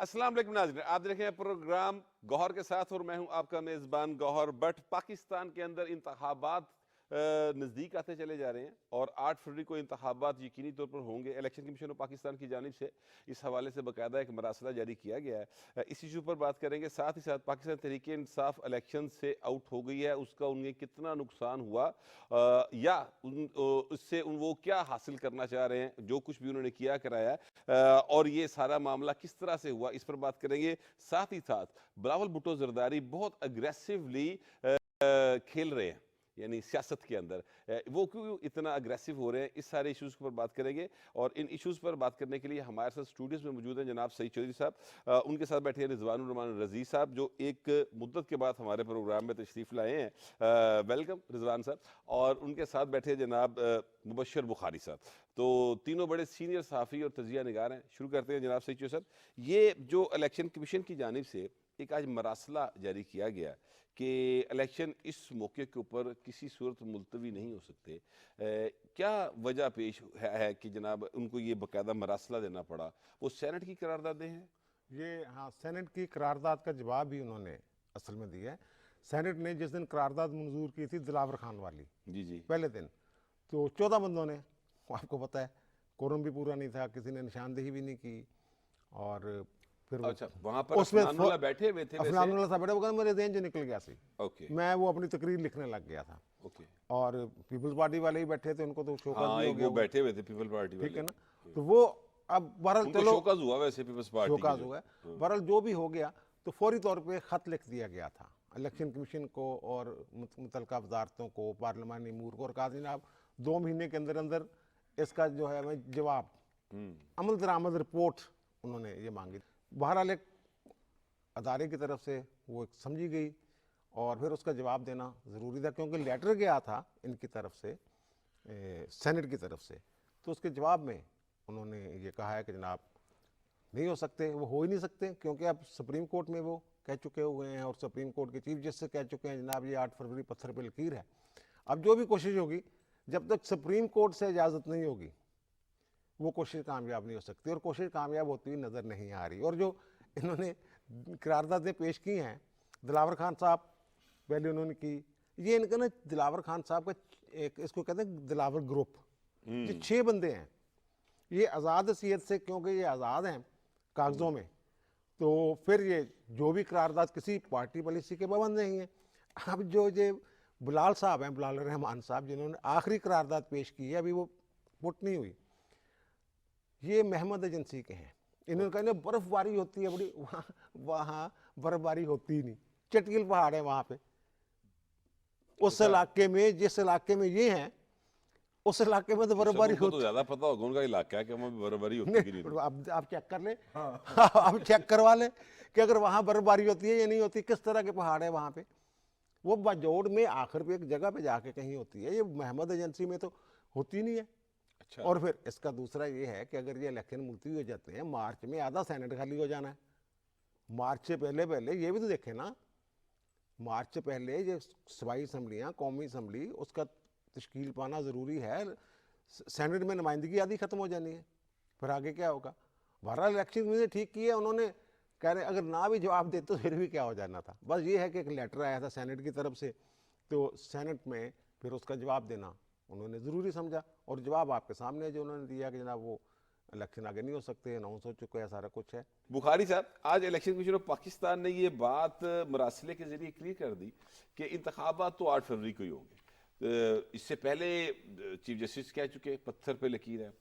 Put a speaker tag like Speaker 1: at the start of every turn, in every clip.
Speaker 1: अस्सलाम वालेकुम नाज़रीन, आप देख रहे हैं प्रोग्राम गौहर के साथ और मैं हूं आपका मेज़बान गौहर भट्ट। पाकिस्तान के अंदर इंतखाबात नज़दीक आते चले जा रहे हैं और 8 फरवरी को इंतखाबात यकीनी तौर पर होंगे। इलेक्शन कमीशन ऑफ पाकिस्तान की जानिब से इस हवाले से बाकायदा एक मरासला जारी किया गया है। इस इशू पर बात करेंगे। साथ ही साथ पाकिस्तान तहरीक इंसाफ इलेक्शन से आउट हो गई है, उसका उन्हें कितना नुकसान हुआ या उससे वो क्या हासिल करना चाह रहे हैं, जो कुछ भी उन्होंने किया कराया है और ये सारा मामला किस तरह से हुआ, इस पर बात करेंगे। साथ ही साथ बिलावल भुट्टो जरदारी बहुत अग्रेसिवली खेल रहे हैं, यानी सियासत के अंदर वो क्यों इतना अग्रेसिव हो रहे हैं, इस सारे इश्यूज़ पर बात करेंगे। और इन इश्यूज़ पर बात करने के लिए हमारे साथ स्टूडियोज़ में मौजूद हैं जनाब सईद चौधरी साहब, उनके साथ बैठे हैं रिजवानुर रहमान रज़ी साहब, जो एक मुद्दत के बाद हमारे प्रोग्राम में तशरीफ़ लाए हैं। वेलकम रिजवान साहब। और उनके साथ बैठे हैं जनाब मुबशर बुखारी साहब। तो तीनों बड़े सीनियर सहाफ़ी और तजिया निगार हैं। शुरू करते हैं जनाब सईद चौधरी साहब। ये जो इलेक्शन कमीशन की जानिब से एक आज मरासला जारी किया गया कि इलेक्शन इस मौके के ऊपर किसी सूरत मुलतवी नहीं हो सकते, क्या वजह पेश है कि जनाब उनको ये बाकायदा मरासला देना पड़ा? वो सेनेट की करारदादें हैं?
Speaker 2: ये हाँ, सेनेट की करारदाद का जवाब भी उन्होंने असल में दिया है। सेनेट ने जिस दिन करारदाद मंजूर की थी दिलावर खान वाली,
Speaker 1: जी जी।
Speaker 2: पहले दिन तो 14 बंदों ने, आपको पता है कोरम भी पूरा नहीं था, किसी ने निशानदेही भी नहीं की। और फिर
Speaker 1: अच्छा, वहां पर
Speaker 2: उसमें
Speaker 1: अफनानुल्लाह बैठे हुए थे वैसे?
Speaker 2: अफनानुल्लाह साहब बैठे, वो कहते मेरे देन जो निकल गया सी,
Speaker 1: ओके
Speaker 2: मैं वो अपनी तकरीर लिखने लग गया था।
Speaker 1: ओके।
Speaker 2: और पीपल्स पार्टी वाले ही बैठे थे, उनको तो शोकस
Speaker 1: हाँ,
Speaker 2: भी हो
Speaker 1: एक
Speaker 2: गया
Speaker 1: वो बैठे हुए थे पीपल पार्टी
Speaker 2: ठीक
Speaker 1: वाले।
Speaker 2: है ना। तो वो अब बहरहाल
Speaker 1: उनको
Speaker 2: चलो
Speaker 1: शोकस हुआ वैसे पीपल्स पार्टी की
Speaker 2: शोकाज
Speaker 1: जो।
Speaker 2: हो गया, बहरहाल जो भी हो गया। तो फौरी तौर पे ख़त लिख दिया गया था इलेक्शन कमीशन को और मुतलका वजारतों को, पार्लिमानी अमूर को, और कहा जनाब 2 महीने के अंदर अंदर इसका जो है हमें जवाब, अमल दरामद रिपोर्ट उन्होंने ये मांगी। बहरहाल एक अदारे की तरफ से वो एक समझी गई और फिर उसका जवाब देना ज़रूरी था, क्योंकि लेटर गया था इनकी तरफ से सेनेट की तरफ से। तो उसके जवाब में उन्होंने ये कहा है कि जनाब नहीं हो सकते, वो हो ही नहीं सकते, क्योंकि अब सुप्रीम कोर्ट में वो कह चुके हुए हैं और सुप्रीम कोर्ट के चीफ जस्टिस कह चुके हैं जनाब ये 8 फरवरी पत्थर पे लकीर है। अब जो भी कोशिश होगी, जब तक सुप्रीम कोर्ट से इजाज़त नहीं होगी वो कोशिश कामयाब नहीं हो सकती, और कोशिश कामयाब होती हुई नज़र नहीं आ रही। और जो इन्होंने करारदादें पेश की हैं, दिलावर खान साहब पहले उन्होंने की, ये इनका ना दिलावर खान साहब का एक, इसको कहते हैं दिलावर ग्रुप, ये 6 बंदे हैं। ये आज़ाद हैसियत से, क्योंकि ये आज़ाद हैं कागज़ों में, तो फिर ये जो भी करारदाद किसी पार्टी पॉलिसी के पाबंद नहीं है। अब जो ये बिलाल साहब हैं, बिलाल रहमान साहब, जिन्होंने आखिरी करारदाद पेश की है, अभी वो पुट नहीं हुई, ये महमद एजेंसी के हैं। इन्होंने कहा बर्फबारी होती है बड़ी, वहाँ बर्फबारी होती ही नहीं, चटकील पहाड़ है वहाँ पे। उस इलाके में, जिस इलाके में ये हैं, उस इलाके में तो बर्फबारी
Speaker 1: उनको
Speaker 2: होती
Speaker 1: तो ज्यादा पता होगा, उनका इलाका है कि वहाँ बर्फबारी होती कि नहीं होती।
Speaker 2: अब आप चेक कर ले, आप चेक करवा ले कि अगर वहाँ बर्फबारी होती है या नहीं होती, किस तरह के पहाड़ है वहाँ पे। वो बाजोड़ में आखिर पे एक जगह पे जाके कहीं होती है, ये महमद एजेंसी में तो होती नहीं है।
Speaker 1: अच्छा।
Speaker 2: और फिर इसका दूसरा ये है कि अगर ये इलेक्शन मुलतवी हो जाते हैं, मार्च में आधा सेनेट खाली हो जाना है। मार्च से पहले पहले ये भी तो देखें ना, मार्च से पहले ये सूबाई असम्बलियाँ, कौमी असम्बली, उसका तश्कील पाना ज़रूरी है। सेनेट में नुमाइंदगी आदि ख़त्म हो जानी है, फिर आगे क्या होगा। बहरहाल इलेक्शन में ठीक किया उन्होंने, कह रहे अगर ना भी जवाब देते तो फिर भी क्या हो जाना था। बस ये है कि एक लेटर आया था सेनेट की तरफ से, तो सेनेट में फिर उसका जवाब देना उन्होंने ज़रूरी समझा, और जवाब आपके सामने जो उन्होंने दिया कि जनाब वो इलेक्शन आगे नहीं हो सकते, अनाउंस हो चुका है, सारा कुछ है।
Speaker 1: बुखारी साहब, आज इलेक्शन कमीशन ऑफ पाकिस्तान ने ये बात मरासले के जरिए क्लियर कर दी कि इंतखाबात तो 8 फरवरी को ही होंगे। इससे पहले चीफ जस्टिस कह चुके पत्थर पे लकीर है।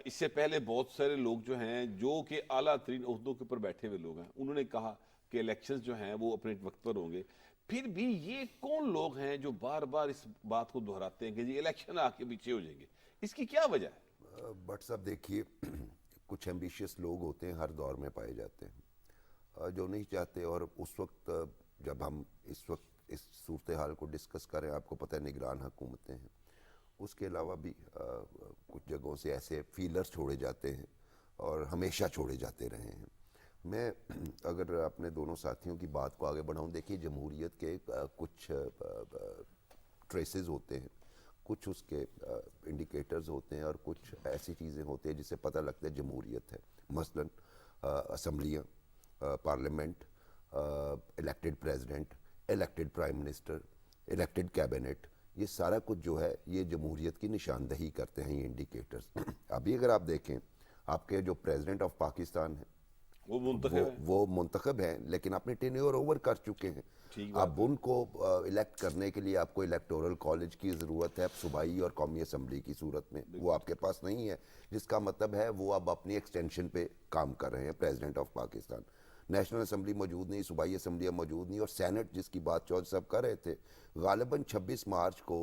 Speaker 1: इससे पहले बहुत सारे लोग जो हैं, जो कि आला तरीन ओहदों के ऊपर बैठे हुए लोग हैं, उन्होंने कहा कि इलेक्शंस जो हैं वो अपने वक्त पर होंगे। फिर भी ये कौन लोग हैं जो बार बार इस बात को दोहराते हैं कि जी इलेक्शन आके पीछे हो जाएंगे? इसकी क्या वजह है?
Speaker 3: बट साहब देखिए, कुछ एम्बिशियस लोग होते हैं, हर दौर में पाए जाते हैं, जो नहीं चाहते। और उस वक्त जब हम इस वक्त इस सूरत हाल को डिस्कस करें, आपको पता है निगरान हुकूमतें हैं, उसके अलावा भी कुछ जगहों से ऐसे फीलर्स छोड़े जाते हैं और हमेशा छोड़े जाते रहे हैं। मैं अगर अपने दोनों साथियों की बात को आगे बढ़ाऊं, देखिए जमहूरियत के कुछ ट्रेसेस होते हैं, कुछ उसके इंडिकेटर्स होते हैं, और कुछ ऐसी चीज़ें होती हैं जिससे पता लगता है जमहूरियत है। मसलन असम्बलियाँ, parliament, elected president, elected prime minister, elected cabinet, ये सारा कुछ जो है ये जमहूरियत की निशानदही करते हैं ये इंडिकेटर्स। अभी अगर आप देखें आपके जो प्रेसिडेंट ऑफ पाकिस्तान है वो मुंतखब हैं, लेकिन अपने टेन्योर ओवर कर चुके हैं। अब उनको इलेक्ट करने के लिए आपको इलेक्टोरल कॉलेज की ज़रूरत है सूबाई और कौमी असम्बली की सूरत में, वो आपके पास नहीं है, जिसका मतलब है वो अब अपनी एक्सटेंशन पे काम कर रहे हैं। President of Pakistan, national assembly मौजूद नहीं, सूबाई असम्बलियाँ मौजूद नहीं, और सैनेट जिसकी बात चौधरी साहब कर रहे थे, गालिबन 26 मार्च को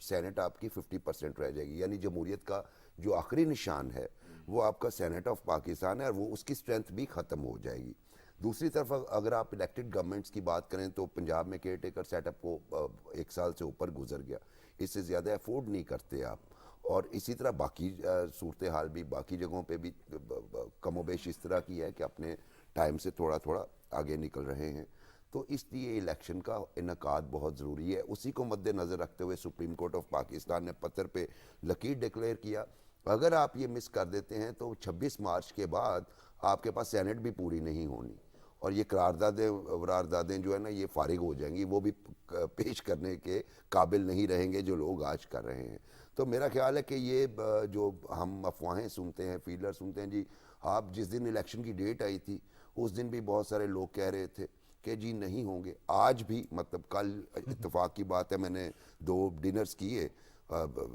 Speaker 3: सैनेट आपकी 50% रह जाएगी, यानी जमहूरियत का जो आखिरी निशान है वो आपका सैनेट ऑफ पाकिस्तान है, और वो उसकी स्ट्रेंथ भी ख़त्म हो जाएगी। दूसरी तरफ अगर आप इलेक्टेड गवर्नमेंट्स की बात करें तो पंजाब में केयर टेकर सेटअप को 1 साल से ऊपर गुजर गया, इससे ज़्यादा अफोर्ड नहीं करते आप। और इसी तरह बाकी सूरत हाल भी बाकी जगहों पे भी कमोबेश इस तरह की है कि अपने टाइम से थोड़ा थोड़ा आगे निकल रहे हैं। तो इसलिए इलेक्शन का इनकाद बहुत ज़रूरी है। उसी को मद्देनज़र रखते हुए सुप्रीम कोर्ट ऑफ पाकिस्तान ने पत्थर पे लकीर डिक्लेयर किया, अगर आप ये मिस कर देते हैं तो 26 मार्च के बाद आपके पास सैनेट भी पूरी नहीं होनी, और ये करारदादें जो है ना ये फारिग हो जाएंगी, वो भी पेश करने के काबिल नहीं रहेंगे जो लोग आज कर रहे हैं। तो मेरा ख्याल है कि ये जो हम अफवाहें सुनते हैं, फीलर सुनते हैं, जी आप जिस दिन इलेक्शन की डेट आई थी उस दिन भी बहुत सारे लोग कह रहे थे कि जी नहीं होंगे, आज भी, मतलब कल इत्तेफाक की बात है, मैंने 2 डिनर्स किए,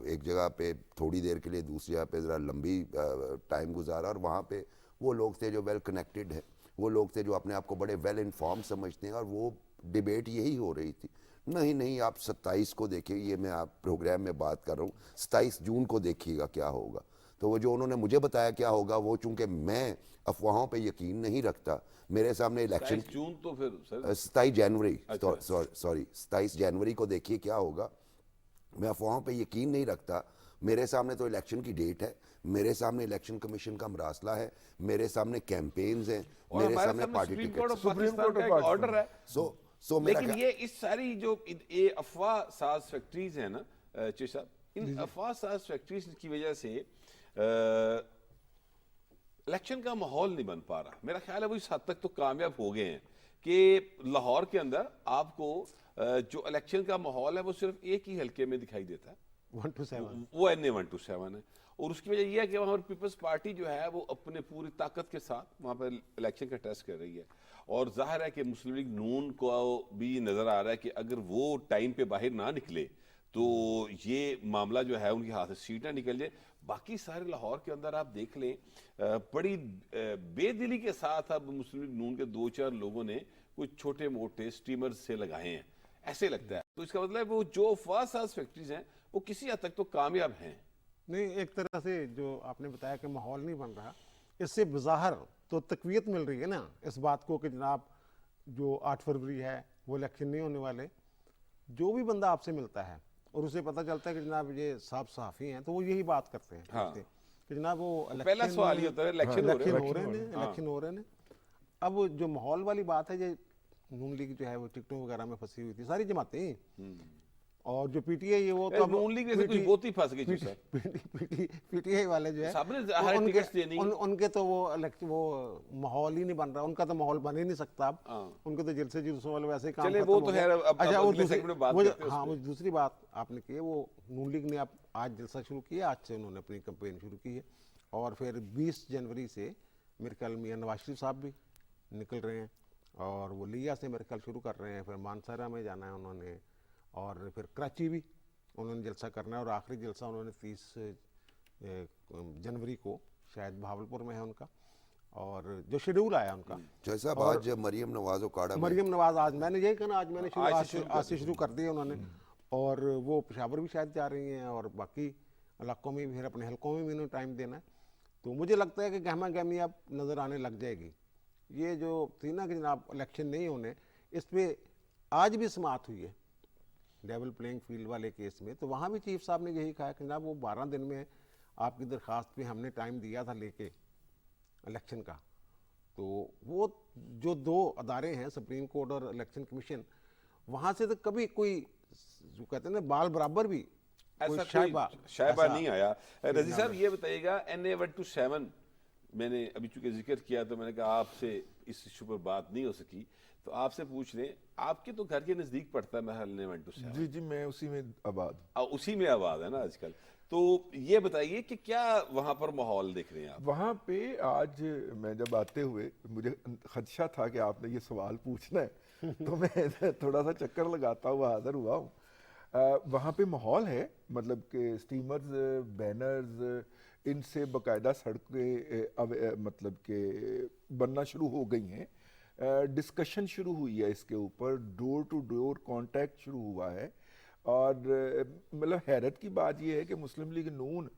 Speaker 3: एक जगह पे थोड़ी देर के लिए, दूसरी जगह पे ज़रा लंबी टाइम गुजारा, और वहाँ पे वो लोग थे जो वेल कनेक्टेड है, वो लोग थे जो अपने आप को बड़े वेल इन्फॉर्म समझते हैं, और वो डिबेट यही हो रही थी, नहीं आप 27 को देखिए, ये मैं आप प्रोग्राम में बात कर रहा हूँ, 27 जून को देखिएगा क्या होगा। तो वो जो उन्होंने मुझे बताया क्या होगा, वो चूंकि मैं अफवाहों पे यकीन नहीं रखता, मेरे सामने इलेक्शन
Speaker 1: जून तो फिर
Speaker 3: 27 जनवरी, सॉरी 27 जनवरी को देखिए क्या होगा। मैं अफवाहों पे यकीन नहीं रखता, मेरे सामने तो इलेक्शन की डेट है, मेरे सामने इलेक्शन कमिशन का मरासला है, मेरे सामने कैंपेन्स हैं, मेरे सामने पार्टी टिकट,
Speaker 1: सुप्रीम कोर्ट का ऑर्डर है।
Speaker 3: सो
Speaker 1: लेकिन ये इस सारी जो ये अफवाह साज फैक्ट्रीज है ना चिश साहब, इन अफवाह साज फैक्ट्रीज की वजह से इलेक्शन का माहौल नहीं बन पा रहा। मेरा ख्याल है वो इस हद तक तो कामयाब हो गए हैं कि लाहौर के अंदर आपको जो इलेक्शन का माहौल है वो सिर्फ एक ही हल्के में दिखाई देता है,
Speaker 2: 1 to 7,
Speaker 1: वो NA 1 to 7 है। और उसकी वजह यह है कि वहाँ पर पीपल्स पार्टी जो है वो अपने पूरी ताकत के साथ वहाँ पर इलेक्शन का टेस्ट कर रही है, और जाहिर है कि मुस्लिम लीग नून को भी नज़र आ रहा है कि अगर वो टाइम पे बाहर ना निकले तो ये मामला जो है उनके हाथ से सीट ना निकल जाए। बाकी सारे लाहौर के अंदर आप देख लें, बड़ी बेदिली के साथ अब मुस्लिम लीग नून के 2-4 लोगों ने कुछ छोटे मोटे स्टीमर्स से लगाए हैं, ऐसे लगता है। तो इसका मतलब वो जो अफवाह साज फैक्ट्रीज हैं वो किसी हद तक तो कामयाब हैं।
Speaker 2: नहीं, एक तरह से जो आपने बताया कि माहौल नहीं बन रहा, इससे बज़ाहिर तो तकवीत मिल रही है ना इस बात को कि जनाब जो 8 फरवरी है वो इलेक्शन नहीं होने वाले। जो भी बंदा आपसे मिलता है और उसे पता चलता है कि जनाब ये साहब सहाफ़ी हैं, तो वो यही बात करते हैं कि जनाब वो
Speaker 1: पहला सवाल ये होता है इलेक्शन
Speaker 2: हो रहे हैं। अब जो माहौल वाली बात है, ये नून लीग जो है वो टिकटों वगैरह में फंसी हुई थी, सारी जमातें, और जो पीटीआई है वो तो अब
Speaker 1: नून लीग जैसे कुछ बहुत ही फंस गई।
Speaker 2: पीटीआई वाले जो है उनके तो वो माहौल ही नहीं बन रहा, उनका तो माहौल बन ही नहीं सकता अब, उनके तो जलसे जुलूसों वाले वैसे ही काम खत्म हो गया। अच्छा, वो दूसरी बात आपने की है, वो नून लीग ने अब आज जलसा शुरू किया, आज से उन्होंने अपनी कैंपेन शुरू की है, और फिर 20 जनवरी से मेरे ख्याल मियां नवाज शरीफ साहब भी निकल रहे हैं, और वो लिया से मेरे ख्याल शुरू कर रहे हैं, फिर मानसरा में जाना है उन्होंने, और फिर कराची भी उन्होंने जलसा करना है, और आखिरी जलसा उन्होंने 30 जनवरी को शायद भावलपुर में है उनका, और जो शेड्यूल आया उनका।
Speaker 3: जैसा आज मरियम नवाज उकाड़ा,
Speaker 2: मरियम नवाज आज मैंने यही कहना, आज मैंने आज से शुरू कर दिया उन्होंने, और वो पेशावर भी शायद जा रही हैं, और बाकी इलाकों में फिर अपने हल्कों में भी उन्हें टाइम देना है। तो मुझे लगता है कि गहमा गहमी अब नज़र आने लग जाएगी। ये जो थी ना कि जनाब इलेक्शन नहीं होने, इस पर आज भी समाअत हुई है लेवल प्लेइंग फील्ड वाले केस में, तो वहाँ भी चीफ साहब ने यही कहा कि जनाब वो 12 दिन में आपकी दरख्वास्त पे हमने टाइम दिया था लेके इलेक्शन का, तो वो जो 2 अदारे हैं सुप्रीम कोर्ट और इलेक्शन कमीशन, वहाँ से तो कभी कोई जो कहते हैं ना बाल बराबर भी
Speaker 1: ऐसा शायबा नहीं आया। रजी साहब ये बताइएगा NA 1 to 7 मैंने अभी चूंकि जिक्र किया तो मैंने कहा आपसे इस इशू पर बात नहीं हो सकी, तो आपसे पूछ लें, आपके तो घर के नजदीक पड़ता है महल नेवेंटू से,
Speaker 4: जी जी, मैं उसी में आबाद।
Speaker 1: उसी में आबाद है ना आजकल। तो ये बताइए कि क्या वहां पर माहौल देख रहे हैं आप?
Speaker 4: वहाँ पे आज मैं जब आते हुए मुझे खदशा था कि आपने ये सवाल पूछना है तो मैं थोड़ा सा चक्कर लगाता हुआ हाजिर हुआ हूँ। वहाँ पे माहौल है, मतलब कि स्टीमर्स, बैनर्स, इनसे बाकायदा सड़कें मतलब के बनना शुरू हो गई हैं। डिस्कशन शुरू हुई है इसके ऊपर, डोर टू डोर कांटेक्ट शुरू हुआ है। और मतलब हैरत की बात यह है कि मुस्लिम लीग नून,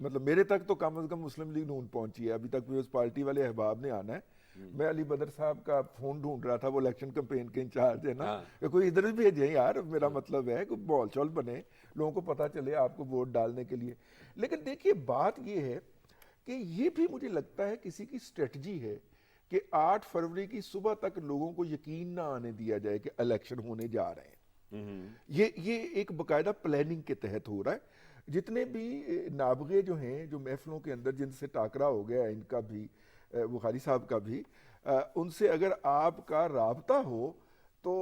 Speaker 4: मतलब मेरे तक तो कम से कम मुस्लिम लीग नून पहुंची है, अभी तक भी उस पार्टी वाले अहबाब ने आना है। मैं अली बदर साहब का फोन ढूंढ रहा था, वो इलेक्शन कैंपेन के इंचार्ज है ना, कि कोई इधर भी भेजे यार, मेरा मतलब है कि बॉल चौल बने, लोगों को पता चले आपको वोट डालने के लिए। लेकिन देखिए बात ये है कि ये भी मुझे लगता है किसी की स्ट्रेटजी है कि 8 फरवरी की सुबह तक लोगों को यकीन ना आने दिया जाए कि इलेक्शन होने जा रहे हैं। ये एक बाकायदा प्लानिंग के तहत हो रहा है। जितने भी नाबगे जो हैं, जो महफिलों के अंदर जिनसे टाकरा हो गया, इनका भी, बुखारी साहब का भी, उनसे अगर आपका राबता हो तो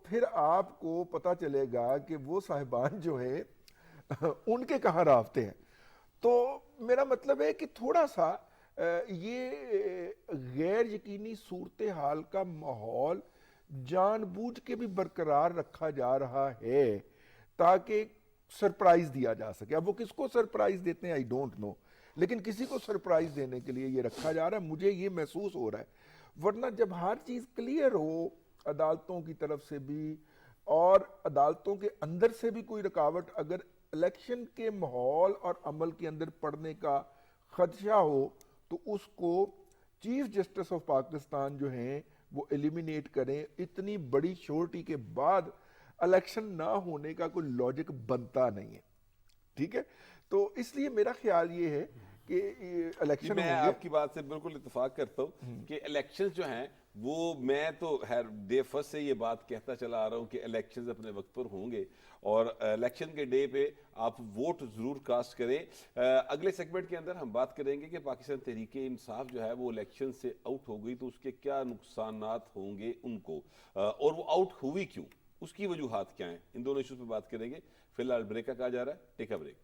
Speaker 4: फिर आपको पता चलेगा कि वो साहिबान जो है उनके कहाँ राबते हैं। तो मेरा मतलब है कि थोड़ा सा ये गैर यकीनी सूरत हाल का माहौल जानबूझ के भी बरकरार रखा जा रहा है ताकि सरप्राइज दिया जा सके। अब वो किसको सरप्राइज देते हैं आई डोंट नो, लेकिन किसी को सरप्राइज देने के लिए ये रखा जा रहा है, मुझे ये महसूस हो रहा है। वरना जब हर चीज क्लियर हो, अदालतों की तरफ से भी और अदालतों के अंदर से भी कोई रुकावट अगर इलेक्शन के माहौल और अमल के अंदर पड़ने का खदशा हो तो उसको चीफ जस्टिस ऑफ पाकिस्तान जो हैं वो एलिमिनेट करें। इतनी बड़ी श्योरिटी के बाद इलेक्शन ना होने का कोई लॉजिक बनता नहीं है, ठीक है। तो इसलिए मेरा ख्याल ये है कि इलेक्शन
Speaker 1: मैं आपकी बात से बिल्कुल इत्तेफाक करता हूँ कि इलेक्शंस जो हैं वो, मैं तो हर डे फर्स्ट से ये बात कहता चला आ रहा हूँ कि इलेक्शंस अपने वक्त पर होंगे और इलेक्शन के डे पे आप वोट जरूर कास्ट करें। अगले सेगमेंट के अंदर हम बात करेंगे कि पाकिस्तान तहरीके इंसाफ जो है वो इलेक्शन से आउट हो गई तो उसके क्या नुकसानात होंगे उनको, और वो आउट हुई क्यों, उसकी वजूहात क्या हैं, इन दोनों इशूज पर बात करेंगे। फिलहाल ब्रेक का कहा जा रहा है, टेक अ ब्रेक।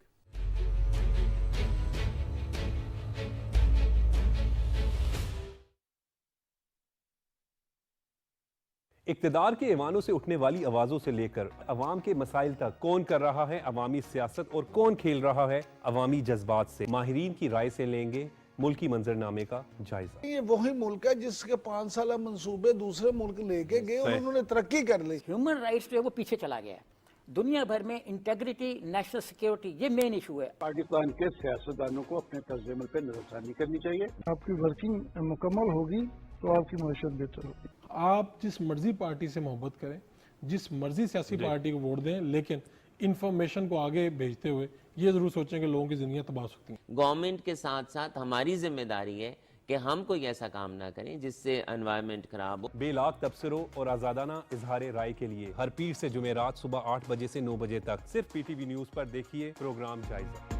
Speaker 5: इक्तदार के ऐवानों से उठने वाली आवाजों से लेकर अवाम के मसाइल तक कौन कर रहा है अवामी सियासत और कौन खेल रहा है अवामी जज्बात से, माहिरीन की राय से लेंगे मुल्की मंजरनामे का जायजा।
Speaker 6: ये वही मुल्क है जिसके 5 साल मंसूबे दूसरे मुल्क लेके गए और उन्होंने तरक्की कर ली।
Speaker 7: ह्यूमन राइट्स जो है वो पीछे चला गया है दुनिया भर में। इंटेग्रिटी, नेशनल सिक्योरिटी, ये मेन इशू है।
Speaker 8: पाकिस्तान के सियासतदानों को अपने तर्जुमे पे नजरसानी करनी चाहिए।
Speaker 9: आपकी वर्किंग मुकम्मल होगी तो आपकी मैशत बेहतर होगी।
Speaker 10: आप जिस मर्जी पार्टी से मोहब्बत करें, जिस मर्जी सियासी पार्टी को वोट दें, लेकिन इंफॉर्मेशन को आगे भेजते हुए ये जरूर सोचें कि लोगों की जिंदगी तबाह हो सकती हैं।
Speaker 11: गवर्नमेंट के साथ साथ हमारी जिम्मेदारी है कि हम कोई ऐसा काम ना करें जिससे एनवायरनमेंट खराब हो।
Speaker 5: बेलाग तबसरों और आजादाना इजहार राय के लिए हर पीर से जुमेरात सुबह 8 बजे से 9 बजे तक सिर्फ पीटीवी न्यूज पर देखिए प्रोग्राम जायजा।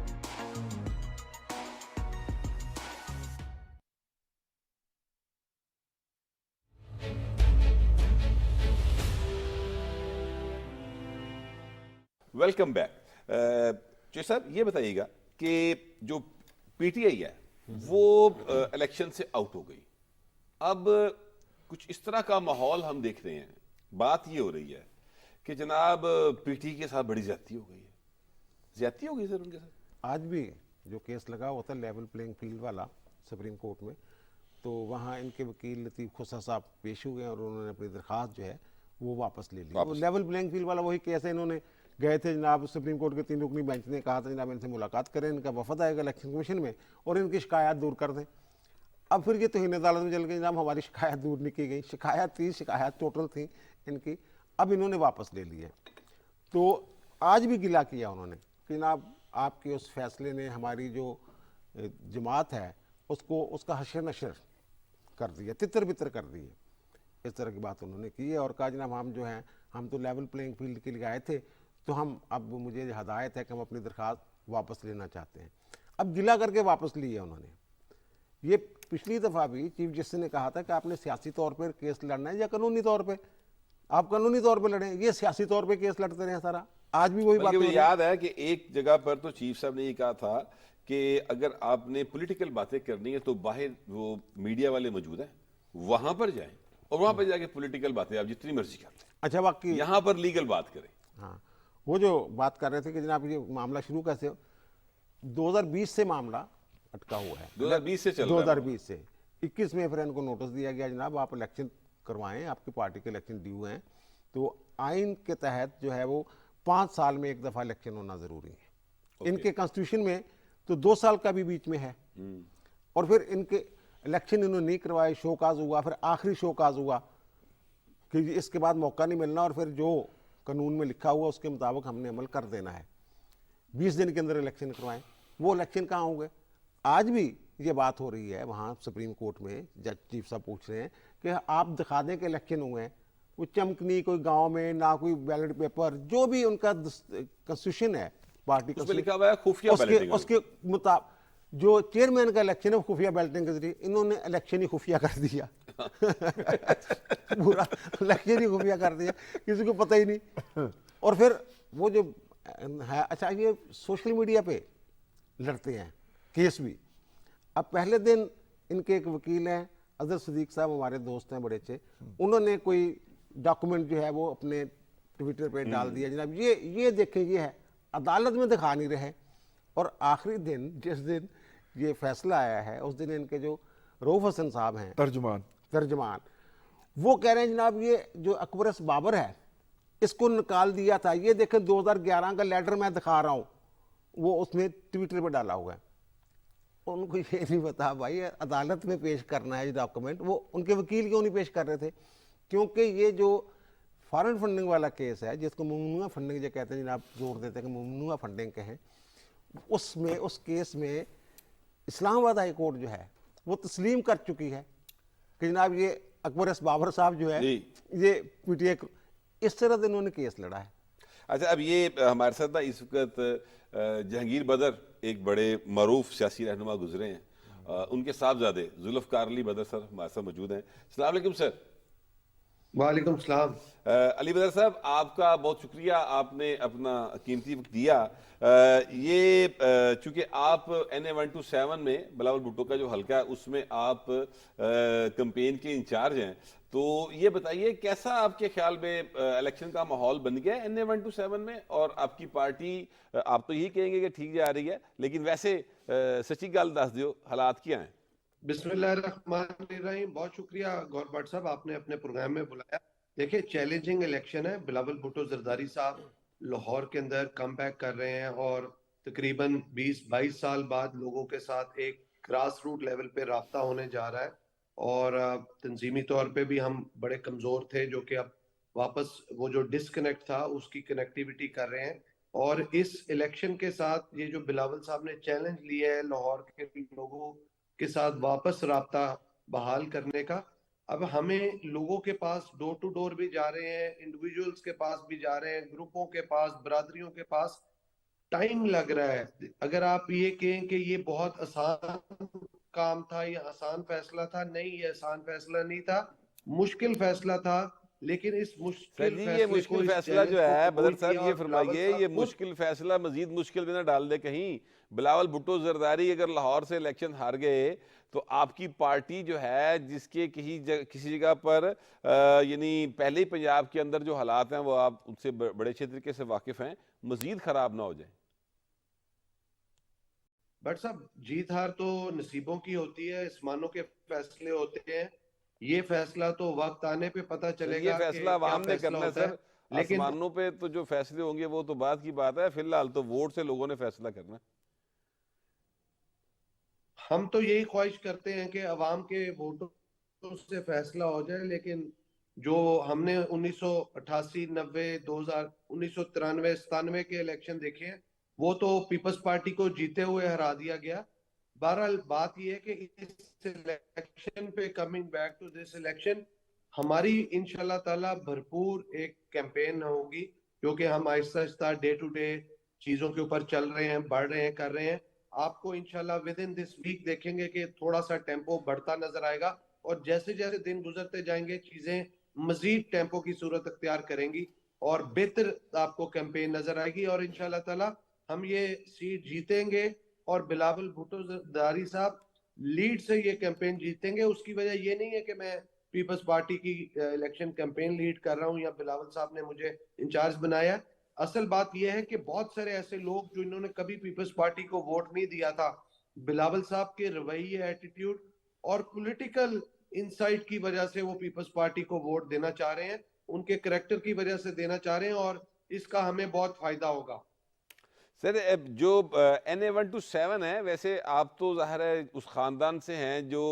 Speaker 1: Welcome back. जो साहब ये बताइएगा कि जो पीटीआई है वो इलेक्शन से आउट हो गई, अब कुछ इस तरह का माहौल हम देख रहे हैं, बात ये हो रही है कि जनाब पीटीआई के साथ बड़ी ज्यादती हो गई है। ज्यादती हो गई सर उनके साथ?
Speaker 2: आज भी जो केस लगा हुआ था लेवल प्लेइंग फील्ड वाला सुप्रीम कोर्ट में, तो वहाँ इनके वकील लतीफ़ खुसा साहब पेश हुए और उन्होंने अपनी दरख्वास्त जो है वो वापस ले ली। वो लेवल प्लेइंग फील्ड वाला वही केस है, इन्होंने गए थे जनाब सुप्रीम कोर्ट के 3 रुकनी बेंच ने कहा था जनाब इनसे मुलाकात करें, इनका वफद आएगा इलेक्शन कमीशन में और इनकी शिकायत दूर कर दें। अब फिर ये तौहीन अदालत में चल गई, जनाब हमारी शिकायत दूर नहीं की गई, शिकायत टोटल थी इनकी, अब इन्होंने वापस ले ली है। तो आज भी गिला किया उन्होंने कि जनाब आपके उस फैसले ने हमारी जो जमात है उसको उसका हशर नशर कर दिया, तितर बितर कर दी है। इस तरह की बात उन्होंने की है और कहा जनाब हम जो हैं हम तो लेवल प्लेइंग फील्ड के लिए आए थे, तो हम अब मुझे हदायत है कि हम अपनी दरख्वास्त वापस लेना चाहते हैं। अब गिला करके वापस ली है उन्होंने। ये पिछली दफ़ा भी चीफ जस्टिस ने कहा था कि आपने सियासी तौर पर केस लड़ना है या कानूनी तौर पे, आप कानूनी तौर पे लड़ें, ये सियासी तौर पे केस लड़ते रहे सारा। आज भी वही बात
Speaker 1: मुझे याद है कि एक जगह पर तो चीफ साहब ने ये कहा था कि अगर आपने पॉलिटिकल बातें करनी है तो बाहर वो मीडिया वाले मौजूद हैं, वहां पर जाएं और वहां पर जाके पॉलिटिकल बातें आप जितनी मर्जी कर लें,
Speaker 2: अच्छा बाकी
Speaker 1: यहां पर लीगल बात करें।
Speaker 2: हाँ, वो जो बात कर रहे थे कि जनाब ये मामला शुरू कैसे हो, 2020 से मामला अटका हुआ है,
Speaker 1: 2020 से चल रहा है।
Speaker 2: 2020 से 21 में फिर इनको नोटिस दिया गया जनाब आप इलेक्शन करवाएं, आपकी पार्टी के इलेक्शन ड्यू हैं, तो आइन के तहत जो है वो 5 साल में एक दफ़ा इलेक्शन होना ज़रूरी है। इनके कॉन्स्टिट्यूशन में तो 2 साल का भी बीच में है, और फिर इनके इलेक्शन इन्होंने नहीं करवाए, शोकाज हुआ, फिर आखिरी शोकाज हुआ कि इसके बाद मौका नहीं मिलना और फिर जो कानून में लिखा हुआ उसके मुताबिक हमने अमल कर देना है, 20 दिन के अंदर इलेक्शन करवाएं। वो इलेक्शन कहाँ होंगे? आज भी ये बात हो रही है वहाँ सुप्रीम कोर्ट में, जज चीफ साहब पूछ रहे हैं कि आप दिखा दें कि इलेक्शन हुए हैं, वो चमकनी कोई गांव में ना कोई बैलेट पेपर, जो भी उनका कॉन्स्टिट्यूशन है पार्टी
Speaker 1: उसमें लिखा हुआ है खुफिया बैलेटिंग,
Speaker 2: उसके मुताबिक जो चेयरमैन का इलेक्शन है वो खुफिया बैलेटिंग के जरिए, इन्होंने इलेक्शन ही खुफिया कर दिया पूरा इलेक्शन ही खुफिया कर दिया, किसी को पता ही नहीं। और फिर वो जो है, अच्छा ये सोशल मीडिया पे लड़ते हैं केस भी। अब पहले दिन इनके एक वकील हैं अजहर सदीक साहब, हमारे दोस्त हैं बड़े अच्छे, उन्होंने कोई डॉक्यूमेंट जो है वो अपने ट्विटर पे डाल दिया जनाब ये देखें ये है, अदालत में दिखा नहीं रहे। और आखिरी दिन जिस दिन ये फैसला आया है उस दिन इनके जो रऊफ हसन साहब हैं तर्जमान, वो कह रहे हैं जनाब ये जो अकबरस बाबर है इसको निकाल दिया था, ये देखें 2011 का लेटर मैं दिखा रहा हूँ, वो उसमें ट्विटर पे डाला हुआ है। उनको ये नहीं पता भाई अदालत में पेश करना है ये डॉक्यूमेंट, वो उनके वकील क्यों नहीं पेश कर रहे थे? क्योंकि ये जो फॉरेन फंडिंग वाला केस है जिसको ममनुआ फंडिंग जो कहते हैं जनाब, जोर देते हैं कि ममनुआ फंडिंग कहें, उसमें उस केस में इस्लामाबाद हाई कोर्ट जो है वो तस्लीम कर चुकी है कि जनाब ये अकबरस बाबर साहब जो है ये पीटीए, इस तरह से इन्होंने केस लड़ा है।
Speaker 1: अच्छा, अब ये हमारे साथ ना इस वक्त जहांगीर बदर एक बड़े मरूफ सियासी रहनुमा गुजरे हैं, उनके साहबजादे जुल्फ़कार अली बदर सर हमारे साथ मौजूद हैं। अस्सलाम वालेकुम सर।
Speaker 12: वालेकुम सलाम।
Speaker 1: अली बदर साहब, आपका बहुत शुक्रिया, आपने अपना कीमती वक्त दिया। ये चूंकि आप NA-127 में बिलावल भुट्टो का जो हल्का है उसमें आप कैंपेन के इंचार्ज हैं, तो ये बताइए कैसा आपके ख्याल में इलेक्शन का माहौल बन गया है NA-127 में, और आपकी पार्टी, आप तो यही कहेंगे कि ठीक जा रही है, लेकिन वैसे सच्ची गल दस दियो हालात क्या हैं?
Speaker 12: बिस्मिल्लाहिर्रहमानिर्रहीम। बहुत शुक्रिया गौर भट्ट साहब, आपने अपने प्रोग्राम में बुलाया। देखिए चैलेंजिंग इलेक्शन है, बिलावल भुट्टो जरदारी साहब लाहौर के अंदर कम बैक कर रहे हैं और तकरीबन 20-22 साल बाद लोगों के साथ एक ग्रास रूट लेवल पे राब्ता होने जा रहा है, और तंजीमी तौर पे भी हम बड़े कमज़ोर थे जो कि अब वापस वो जो डिस्कनेक्ट था उसकी कनेक्टिविटी कर रहे हैं। और इस इलेक्शन के साथ ये जो बिलावल साहब ने चैलेंज लिया है लाहौर के लोगों के साथ वापस राब्ता बहाल करने का, अब हमें लोगों के पास डोर टू डोर भी जा रहे हैं, इंडिविजुअल्स के पास भी जा रहे हैं, ग्रुपों के पास, बरादरियों के पास, टाइम लग रहा है। अगर आप ये कहें कि ये बहुत आसान काम था, ये आसान फैसला था, नहीं ये आसान फैसला नहीं था, मुश्किल फैसला था, लेकिन इस मुश्किल
Speaker 1: ये मुश्किल फैसला जो है बदर साहब, ये फरमाइए ये मुश्किल फैसला मजीद मुश्किल में ना डाल दे कहीं। बिलावल भुट्टो जरदारी अगर लाहौर से इलेक्शन हार गए तो आपकी पार्टी जो है जिसके किसी जगह पर यानी पहले ही पंजाब के अंदर जो हालात हैं वो आप उनसे बड़े अच्छे तरीके से वाकिफ हैं, मजीद खराब ना हो जाए।
Speaker 12: बट साहब जीत हार तो नसीबों की होती है, आसमानों के फैसले होते हैं, ये फैसला तो वक्त आने पे पता चलेगा।
Speaker 1: ये फैसला आवाम ने करना है सर, लेकिन आसमानों पे तो जो फैसले होंगे वो तो बात की बात है, फिलहाल तो वोट से लोगों ने फैसला करना है।
Speaker 12: हम तो यही ख्वाहिश करते हैं कि अवाम के वोटों से फैसला हो जाए, लेकिन जो हमने 1988, 90, 2000, 1993, 97 के इलेक्शन देखे हैं वो तो पीपल्स पार्टी को जीते हुए हरा दिया गया। बहरहाल बात यह है कि इस इलेक्शन पे, coming back to this election, हमारी इंशाल्लाह ताला भरपूर एक कैंपेन होगी, क्योंकि हम Aahista Aahista day to day चीजों के ऊपर चल रहे हैं, बढ़ रहे हैं, कर रहे हैं। आपको इंशाल्लाह विद इन दिस वीक देखेंगे कि थोड़ा सा टेम्पो बढ़ता नजर आएगा, और जैसे जैसे दिन गुजरते जाएंगे चीजें मजीद टेम्पो की सूरत अख्तियार करेंगी और बेहतर आपको कैंपेन नजर आएगी, और इंशाल्लाह ताला हम ये सीट जीतेंगे और बिलावल भुट्टो जरदारी साहब लीड से ये कैंपेन जीतेंगे। उसकी वजह ये नहीं है कि मैं पीपल्स पार्टी की इलेक्शन कैंपेन लीड कर रहा हूं या बिलावल साहब ने मुझे इंचार्ज बनाया। असल बात यह है कि बहुत सारे ऐसे लोग जो इन्होंने कभी पीपल्स पार्टी को वोट नहीं दिया था, बिलावल साहब के रवैये, एटीट्यूड और पॉलिटिकल इनसाइट की वजह से वो पीपल्स पार्टी को वोट देना चाह रहे हैं, उनके करैक्टर की वजह से देना चाह रहे हैं, और इसका हमें बहुत फायदा होगा।
Speaker 1: सर जो NA-127 है, वैसे आप तो ज़ाहिर है उस ख़ानदान से हैं जो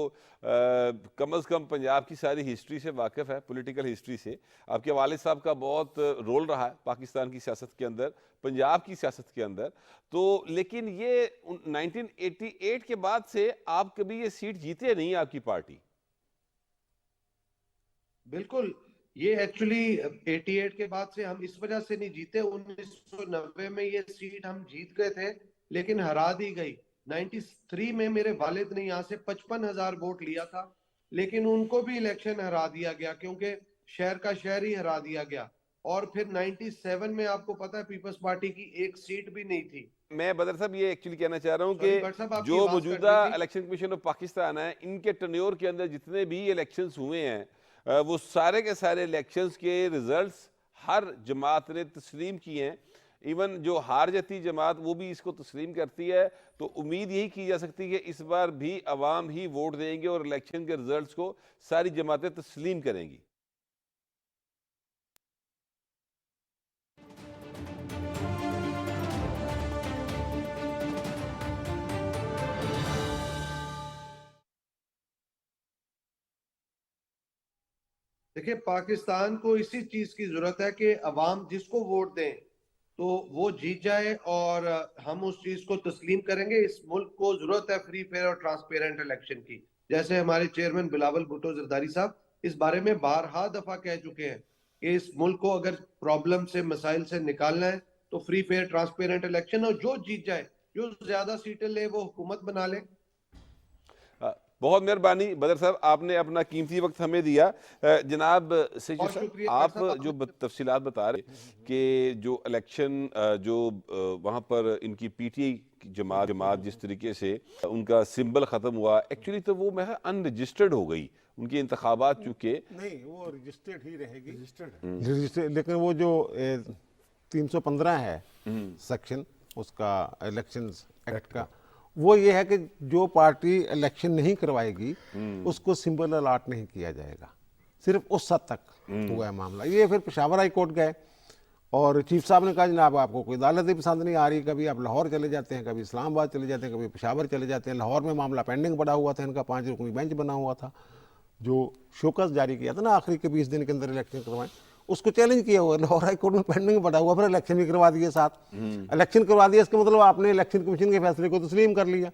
Speaker 1: कम अज़ कम पंजाब की सारी हिस्ट्री से वाकिफ़ है, पॉलिटिकल हिस्ट्री से। आपके वालिद साहब का बहुत रोल रहा है पाकिस्तान की सियासत के अंदर, पंजाब की सियासत के अंदर। तो लेकिन ये 1988 के बाद से आप कभी ये सीट जीते नहीं आपकी पार्टी।
Speaker 12: बिल्कुल, ये एक्चुअली 88 के बाद से हम इस वजह से नहीं जीते। 1990 में ये सीट हम जीत गए थे लेकिन हरा दी गई। 93 में मेरे वालिद ने यहाँ से 55,000 वोट लिया था, लेकिन उनको भी इलेक्शन हरा दिया गया क्योंकि शहर का शहर ही हरा दिया गया। और फिर 97 में आपको पता है पीपल्स पार्टी की एक सीट भी नहीं थी।
Speaker 1: मैं बदर साहब ये एक्चुअली कहना चाह रहा हूँ कि जो मौजूदा इलेक्शन कमीशन ऑफ पाकिस्तान है, इनके टर्न्योर के अंदर जितने भी इलेक्शंस हुए हैं वो सारे के सारे इलेक्शंस के रिजल्ट्स हर जमात ने तस्लीम किए हैं। इवन जो हार जाती जमात वो भी इसको तस्लीम करती है। तो उम्मीद यही की जा सकती है कि इस बार भी अवाम ही वोट देंगे और इलेक्शन के रिजल्ट्स को सारी जमातें तस्लीम करेंगी।
Speaker 12: देखिए, पाकिस्तान को इसी चीज की जरूरत है कि अवाम जिसको वोट दें तो वो जीत जाए, और हम उस चीज को तस्लीम करेंगे। इस मुल्क को जरूरत है फ्री, फेयर और ट्रांसपेरेंट इलेक्शन की। जैसे हमारे चेयरमैन बिलावल भुट्टो जरदारी साहब इस बारे में बारहा दफा कह चुके हैं कि इस मुल्क को अगर प्रॉब्लम से, मसाइल से निकालना है तो फ्री, फेयर, ट्रांसपेरेंट इलेक्शन, और जो जीत जाए, जो ज्यादा सीटें ले, वो हुकूमत बना ले।
Speaker 1: बहुत मेहरबानी बदर साहब, आपने अपना कीमती वक्त हमें दिया। जनाब सैयद साहब, आप जो तफसीलात बता रहे कि जो इलेक्शन जो वहाँ पर इनकी PTI जमात जिस तरीके से उनका सिंबल ख़त्म हुआ, एक्चुअली तो वो मैं अनरजिस्टर्ड हो गई उनके इंतखाबात, चूँकि
Speaker 2: नहीं वो रजिस्टर्ड ही रहेगी, रजिस्टर्ड। लेकिन वो जो 315 है सेक्शन उसका इलेक्शन एक्ट का, वो ये है कि जो पार्टी इलेक्शन नहीं करवाएगी उसको सिंबल अलाट नहीं किया जाएगा। सिर्फ उस हद तक हुआ है मामला। ये फिर पेशावर हाई कोर्ट गए और चीफ साहब ने कहा जनाब आपको कोई अदालत ही पसंद नहीं आ रही, कभी आप लाहौर चले जाते हैं, कभी इस्लामाबाद चले जाते हैं, कभी पेशावर चले जाते हैं। लाहौर में मामला पेंडिंग पड़ा हुआ था, इनका 5 रुकनी बेंच बना हुआ था जो शोकस जारी किया था ना आखिरी के 20 दिन के अंदर इलेक्शन करवाएं, उसको चैलेंज किया हुआ। लाहौर हाई कोर्ट में पेंडिंग पड़ा हुआ, फिर इलेक्शन भी करवा दिए साथ। इलेक्शन करवा दिया इसका मतलब आपने इलेक्शन कमीशन के फैसले को तस्लीम कर लिया।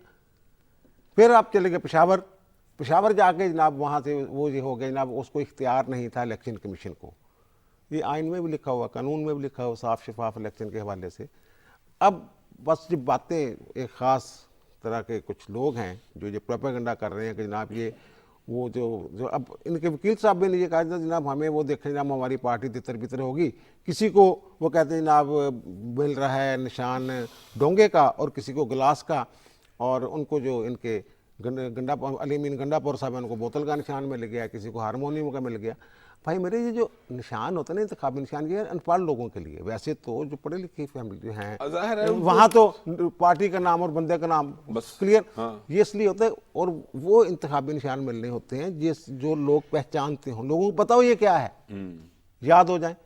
Speaker 2: फिर आप चले गए पेशावर, पेशावर जाके जनाब वहाँ से वो ये हो गया जनाब उसको इख्तियार नहीं था इलेक्शन कमीशन को। ये आइन में भी लिखा हुआ, कानून में भी लिखा हुआ साफ शफाफ इलेक्शन के हवाले से। अब बस जब बातें एक ख़ास तरह के कुछ लोग हैं जो प्रोपेगेंडा कर रहे हैं कि जनाब ये वो जो अब इनके वकील साहब ने ये कहा था जनाब हमें वो देखें जनाब हमारी पार्टी तितर बितर होगी। किसी को वो कहते हैं जनाब मिल रहा है निशान डोंगे का और किसी को गिलास का, और उनको जो इनके अलीमीन गंडापुर साहब उनको बोतल का निशान मिल गया, किसी को हारमोनियम का मिल गया। भाई मेरे ये जो निशान होता है ना इंतखाबी निशान, ये अनपढ़ लोगों के लिए। वैसे तो जो पढ़े लिखे फैमिली जो हैं वहाँ तो पार्टी का नाम और बंदे का नाम बस क्लियर, ये इसलिए होता है। और वो इंतखाबी निशान मिलने होते हैं जो लोग पहचानते हों, लोगों को पता हो ये क्या है, याद हो जाए।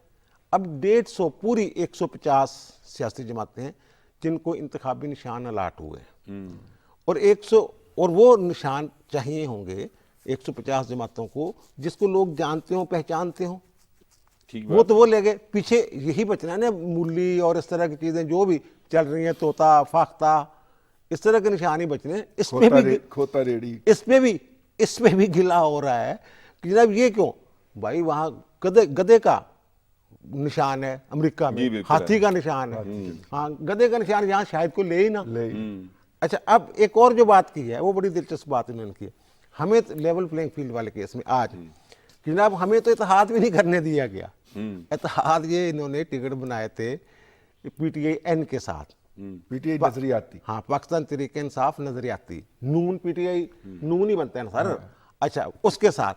Speaker 2: अब 150 पूरी 150 सियासी जमातें हैं जिनको इंतखाबी निशान अलाट हुए हैं, और 100 और वो निशान चाहिए होंगे 150 जमातों को जिसको लोग जानते हो, पहचानते हो। वो तो वो ले गए, पीछे यही बचना है ना मूली और इस तरह की चीजें जो भी चल रही हैं, तोता फाख्ता, इस तरह के निशान ही बचने। इसमें भी गिला हो रहा है कि जनाब ये क्यों भाई, वहां गधे का निशान है अमेरिका में, हाथी का निशान है। हाँ, गधे का निशान यहाँ शायद कोई ले ही ना, अच्छा, अब एक और जो बात की है वो बड़ी दिलचस्प बात इन्होंने की है, हमें लेवल प्लेइंग फील्ड वाले केस में आज कि जनाब हमें तो इत्तेहाद भी नहीं करने दिया गया। इत्तेहाद ये इन्होंने टिकट बनाए थे पीटीआई एन के साथ,
Speaker 4: पीटीआई नजरियाती,
Speaker 2: हाँ, पाकिस्तान तहरीक इंसाफ नजरियाती, नून पीटीआई नून ही बनता है ना सर। अच्छा, उसके साथ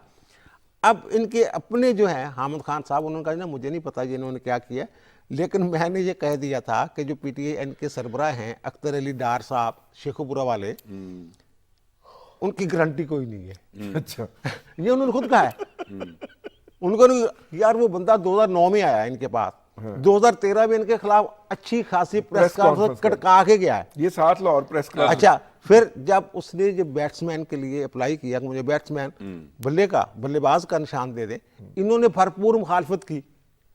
Speaker 2: अब इनके अपने जो है हामिद खान साहब, उन्होंने कहा ना मुझे नहीं पता जी इन्होंने क्या किया, लेकिन मैंने ये कह दिया था कि जो पीटीआई एन के सरबराह हैं अख्तर अली डार साहब शेखुपुरा वाले, उनकी गारंटी कोई नहीं है।
Speaker 4: अच्छा,
Speaker 2: ये उन्होंने खुद कहा है। उनको नहीं यार, वो बंदा 2009 में आया इनके पास, 2013 में इनके खिलाफ अच्छी खासी प्रेस कॉन्फ्रेंस कटका के गया है।
Speaker 4: ये 7 लाहौर प्रेस क्लब।
Speaker 2: अच्छा, फिर जब उसने जो बैट्समैन के लिए अप्लाई किया कि मुझे बैट्समैन बल्लेबाज का निशान दे दे, इन्होंने भरपूर मुखालफत की,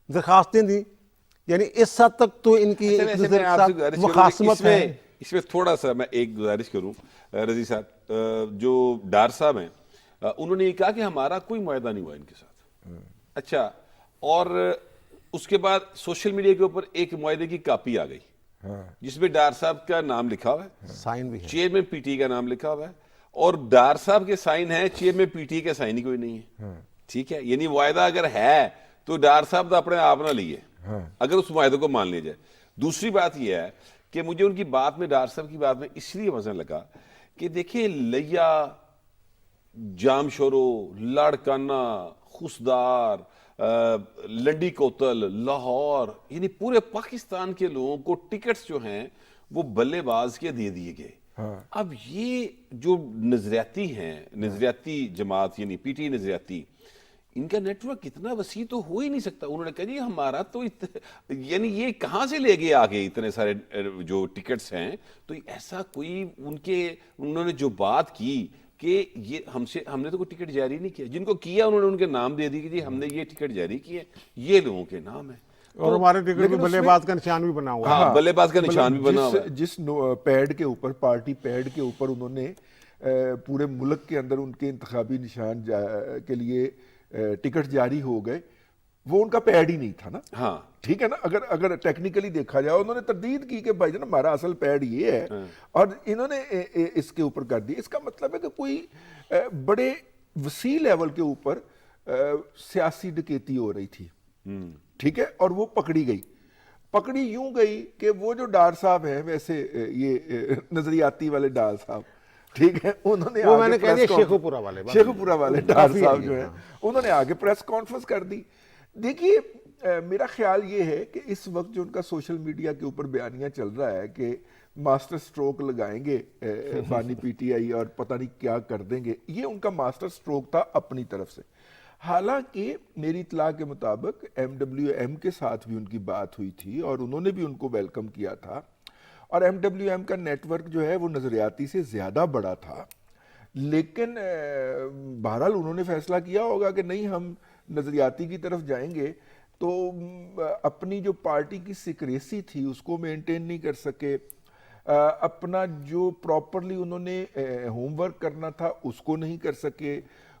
Speaker 2: दरखास्तें दी, यानी इस हद तक तो इनकी मुखासमत है।
Speaker 1: इसमें थोड़ा सा मैं एक गुजारिश करूं रजी साहब, जो डार साहब हैं उन्होंने ये कहा कि हमारा कोई मुआहदा नहीं हुआ इनके साथ। अच्छा, और उसके बाद सोशल मीडिया के ऊपर एक मुआहदे की कॉपी आ गई जिसमें डार साहब का नाम लिखा हुआ है,
Speaker 2: साइन भी है,
Speaker 1: चेयरमैन पीटीआई का नाम लिखा हुआ है, और डार साहब के साइन है, चेयरमैन पीटीआई का साइन ही कोई नहीं है। ठीक है, यानी मुआहदा अगर है तो डार साहब तो अपने आप ना लिए, अगर उस मुआहदे को मान लिया जाए। दूसरी बात यह है कि मुझे उनकी बात में, डार साहब की बात में इसलिए मजा लगा कि देखिए लिया, जाम शोरो, लाड़काना, खुशदार, लंडी कोतल, लाहौर, यानी पूरे पाकिस्तान के लोगों को टिकट्स जो हैं वो बल्लेबाज के दे दिए गए। अब ये जो नजरियाती हैं, नजरियाती जमात यानी पीटीआई नजरियाती, इनका नेटवर्क इतना वसी तो हो ही नहीं सकता। उन्होंने कहा जी हमारा तो यानी ये कहाँ से ले गए आगे इतने सारे जो टिकट्स हैं, तो ऐसा कोई उन्होंने जो बात की कि ये हमने तो कोई टिकट जारी नहीं किया, जिनको किया उन्होंने उनके नाम दे दी कि जी हमने ये टिकट जारी किए, ये लोगों के नाम है।
Speaker 2: और हमारे टिकट में बल्लेबाज का निशान भी बना हुआ है।
Speaker 1: हाँ, बल्लेबाज का निशान भी बना हुआ है।
Speaker 4: जिस पैड के ऊपर, पार्टी पैड के ऊपर उन्होंने पूरे मुल्क के अंदर उनके इंतखाबी निशान के लिए टिकट जारी हो गए, वो उनका पैड ही नहीं था ना।
Speaker 1: हाँ,
Speaker 4: ठीक है ना, अगर टेक्निकली देखा जाए, उन्होंने तरदीद की कि भाई हमारा असल पैड ये है, और इन्होंने इसके ऊपर कर दिया। इसका मतलब है कि कोई बड़े वसी लेवल के ऊपर सियासी डकैती हो रही थी, ठीक है, और वो पकड़ी यूं गई कि वो जो डार साहब हैं, वैसे ये नजरियाती वाले डार साहब, ठीक है, उन्होंने
Speaker 2: वो मैंने कह दिया शेखुपुरा वाले
Speaker 4: डार साहब जो है, उन्होंने आगे प्रेस कॉन्फ्रेंस कर दी। देखिए, मेरा ख्याल ये है कि इस वक्त जो उनका सोशल मीडिया के ऊपर बयानिया चल रहा है कि मास्टर स्ट्रोक लगाएंगे बानी पीटीआई और पता नहीं क्या कर देंगे, ये उनका मास्टर स्ट्रोक था अपनी तरफ से। हालांकि मेरी इतला के मुताबिक MWM के साथ भी उनकी बात हुई थी और उन्होंने भी उनको वेलकम किया था, और MWM का नेटवर्क जो है वो नजरियाती से ज़्यादा बड़ा था, लेकिन बहरहाल उन्होंने फैसला किया होगा कि नहीं, हम नजरियाती की तरफ जाएंगे, तो अपनी जो पार्टी की सिक्रेसी थी उसको मेंटेन नहीं कर सके, अपना जो प्रॉपरली उन्होंने होमवर्क करना था उसको नहीं कर सके,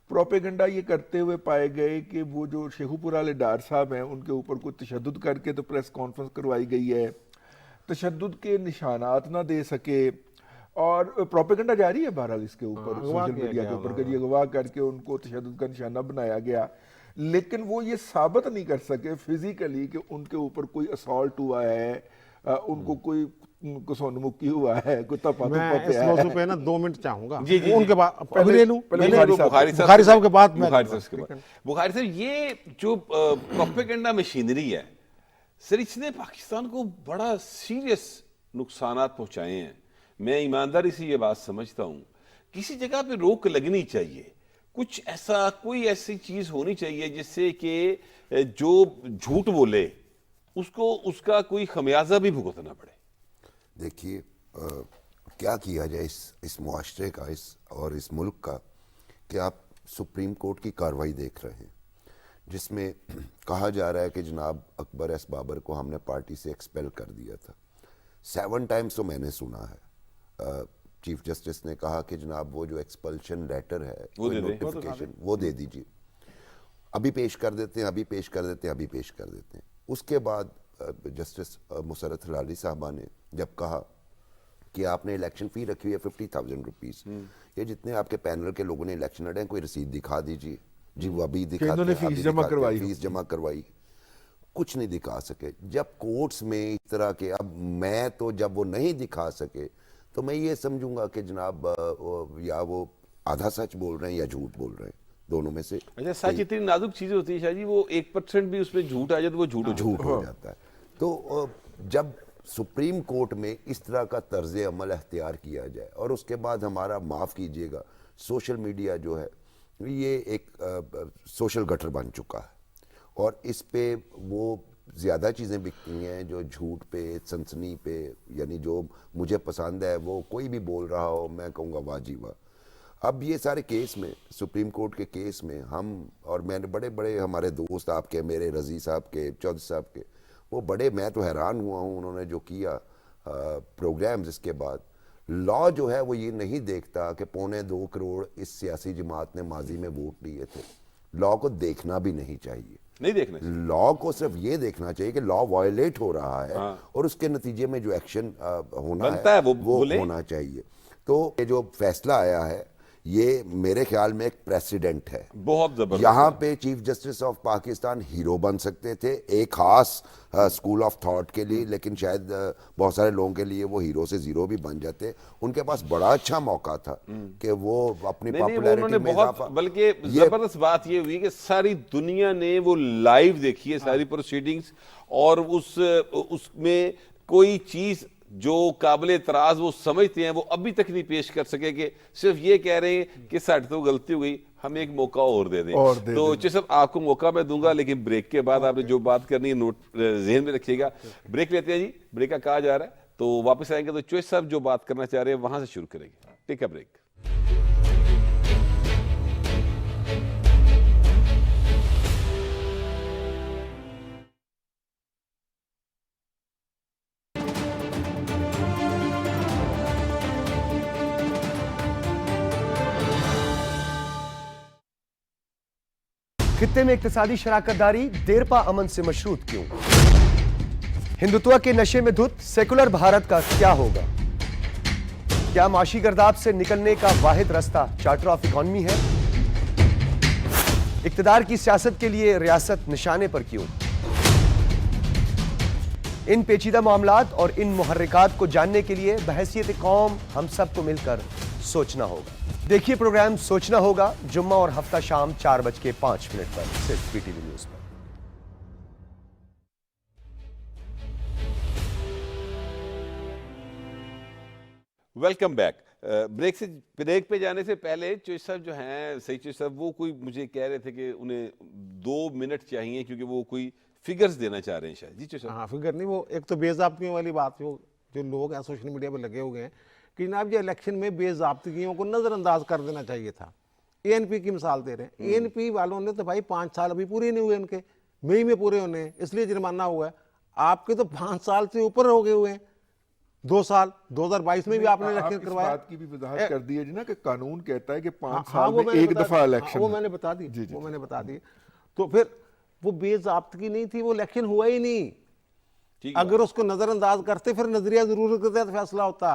Speaker 4: प्रोपेगेंडा ये करते हुए पाए गए कि वो जो शेखुपुरा वाले डार साहब हैं उनके ऊपर कोई तशद्दुद करके तो प्रेस कॉन्फ्रेंस करवाई गई है, तशद्दुद के निशानात ना दे सके, और प्रोपेगेंडा जारी है बहरहाल इसके ऊपर सोशल मीडिया के ऊपर कि अगवा करके उनको तशद्दुद का निशाना बनाया गया, लेकिन वो ये साबित नहीं कर सके फिजिकली कि उनके ऊपर कोई असॉल्ट हुआ है, उनको कोई कुसोनमुखी हुआ है, कोई
Speaker 2: मैं पे ना 2 मिनट चाहूंगा
Speaker 1: जी, जी,
Speaker 2: उनके बाद
Speaker 1: बुखारी साहब के बाद बुखारी साहब, ये जो प्रोपेगेंडा मशीनरी है सर, इसने पाकिस्तान को बड़ा सीरियस नुकसानात पहुंचाए हैं। मैं ईमानदारी से ये बात समझता हूं, किसी जगह पे रोक लगनी चाहिए, कुछ ऐसा, कोई ऐसी चीज होनी चाहिए जिससे कि जो झूठ बोले उसको उसका कोई खमियाजा भी भुगतना पड़े।
Speaker 3: देखिए, क्या किया जाए इस मुआशरे का, इस मुल्क का, कि आप सुप्रीम कोर्ट की कार्रवाई देख रहे हैं जिसमें कहा जा रहा है कि जनाब अकबर एस बाबर को हमने पार्टी से एक्सपेल कर दिया था। 7 टाइम्स तो मैंने सुना है चीफ जस्टिस ने कहा कि जनाब वो जो एक्सपल्शन लेटर है, नोटिफिकेशन वो दे दीजिए, अभी पेश कर देते हैं, अभी पेश कर देते हैं, अभी पेश कर देते हैं। उसके बाद जस्टिस मुसरत लाली साहबा ने जब कहा कि आपने इलेक्शन फी रखी हुई है 50,000 रुपीज़, ये जितने आपके पैनल के लोगों ने इलेक्शन लड़े हैं कोई रसीद दिखा दीजिए जी, वो अभी दिखाते
Speaker 4: इन्होंने
Speaker 3: हैं, अभी
Speaker 4: फीस जमा
Speaker 3: दिखाते हैं,
Speaker 4: करवाई।
Speaker 3: फीस जमा करवाई, कुछ नहीं दिखा सके। जब कोर्ट्स में इस तरह के, अब मैं तो जब वो नहीं दिखा सके तो मैं ये समझूंगा कि जनाब या वो आधा सच बोल रहे हैं या झूठ बोल रहे हैं, दोनों में से।
Speaker 1: अच्छा, सच इतनी नाजुक चीज होती है शाह जी, वो 1% भी उसमें झूठ आ जाए तो वो झूठ
Speaker 3: हो जाता है। तो जब सुप्रीम कोर्ट में इस तरह का तर्ज अमल अख्तियार किया जाए और उसके बाद हमारा, माफ़ कीजिएगा, सोशल मीडिया जो है ये एक सोशल गटर बन चुका है और इस पे वो ज़्यादा चीज़ें बिकती हैं जो झूठ पे, सनसनी पे, यानी जो मुझे पसंद है वो कोई भी बोल रहा हो मैं कहूँगा वाह जी वाह। अब ये सारे केस में, सुप्रीम कोर्ट के केस में हम और मैंने बड़े बड़े हमारे दोस्त आपके, मेरे रज़ी साहब के, चौधरी साहब के, वो बड़े, मैं तो हैरान हुआ हूँ उन्होंने जो किया प्रोग्राम्स। इसके बाद लॉ जो है वो ये नहीं देखता कि 2.25 करोड़ इस सियासी जमात ने माजी में वोट दिए थे। लॉ को देखना भी नहीं चाहिए,
Speaker 1: नहीं देखना,
Speaker 3: लॉ को सिर्फ ये देखना चाहिए कि लॉ वायलेट हो रहा है और उसके नतीजे में जो एक्शन होना है वो होना चाहिए। तो ये जो फैसला आया है ये मेरे ख्याल में एक प्रेसिडेंट है,
Speaker 1: बहुत जबरदस्त।
Speaker 3: यहाँ पे chief justice of Pakistan hero बन सकते थे एक खास स्कूल ऑफ थॉट के लिए, लेकिन शायद बहुत सारे लोगों के लिए वो हीरो से जीरो भी बन जाते। उनके पास बड़ा अच्छा मौका था कि वो अपनी पॉपुलैरिटी में
Speaker 1: बहुत, बल्कि जबरदस्त बात ये हुई कि सारी दुनिया ने वो लाइव देखी है सारी प्रोसीडिंग्स, और उसमें कोई चीज जो काबिल एतराज वो समझते हैं वो अभी तक नहीं पेश कर सके, कि सिर्फ ये कह रहे हैं कि साढ़े तो गलती हो गई, हमें एक मौका और दे दें। तो चीज साहब आपको मौका मैं दूंगा, लेकिन ब्रेक के बाद आपने जो बात करनी है नोट जहन में रखिएगा। ब्रेक लेते हैं जी, ब्रेक का कहा जा रहा है, तो वापस आएंगे तो चॉइस साहब जो बात करना चाह रहे हैं वहां से शुरू करेंगे। Take a break.
Speaker 13: खित्ते में इक्तिसादी शराकतदारी देरपा अमन से मशरूत क्यों? हिंदुत्व के नशे में धुत सेकुलर भारत का क्या होगा? क्या माशी गर्दाब से निकलने का वाहिद रास्ता चार्टर ऑफ इकोनॉमी है? इक्तिदार की सियासत के लिए रियासत निशाने पर क्यों? इन पेचीदा मामलात और इन मुहर्रिकात को जानने के लिए बहैसियत कौम हम सबको मिलकर सोचना होगा। देखिए प्रोग्राम सोचना होगा जुम्मा और हफ्ता शाम 4:05 पर सिर्फ पीटीवी न्यूज पर।
Speaker 1: Welcome back. ब्रेक पे जाने से पहले चॉइस साहब जो हैं, सही चॉइस साहब, वो कोई मुझे कह रहे थे कि उन्हें 2 मिनट चाहिए क्योंकि वो कोई फिगर्स देना चाह रहे हैं शायद। जी चॉइस साहब।
Speaker 2: हाँ, फिगर नहीं, वो एक तो बेज़ाब्तियों वाली बात, जो लोग हैं सोशल मीडिया पर लगे हुए हैं कि जनाब ये इलेक्शन में बेज़ाब्तियों को नज़रअंदाज कर देना चाहिए था। एएनपी की मिसाल दे रहे हैं, एएनपी वालों ने तो भाई 5 साल अभी पूरे नहीं हुए, उनके मई में पूरे होने हैं, इसलिए जुर्माना हुआ है। आपके तो 5 साल से ऊपर हो गए हुए हैं, 2 साल 2022 में भी आपने इलेक्शन करवाया।
Speaker 4: बात की भी वजाहत कर दी है जी ना कि कानून कहता है कि 5
Speaker 2: हाँ,
Speaker 4: साल में एक दफा इलेक्शन।
Speaker 2: वो मैंने बता दी, वो मैंने बता दी। तो फिर वो बेज़ाब्तगी नहीं थी, वो इलेक्शन हुआ ही नहीं। अगर उसको नजरअंदाज करते फिर नजरिया जरूरत के तहत फैसला होता,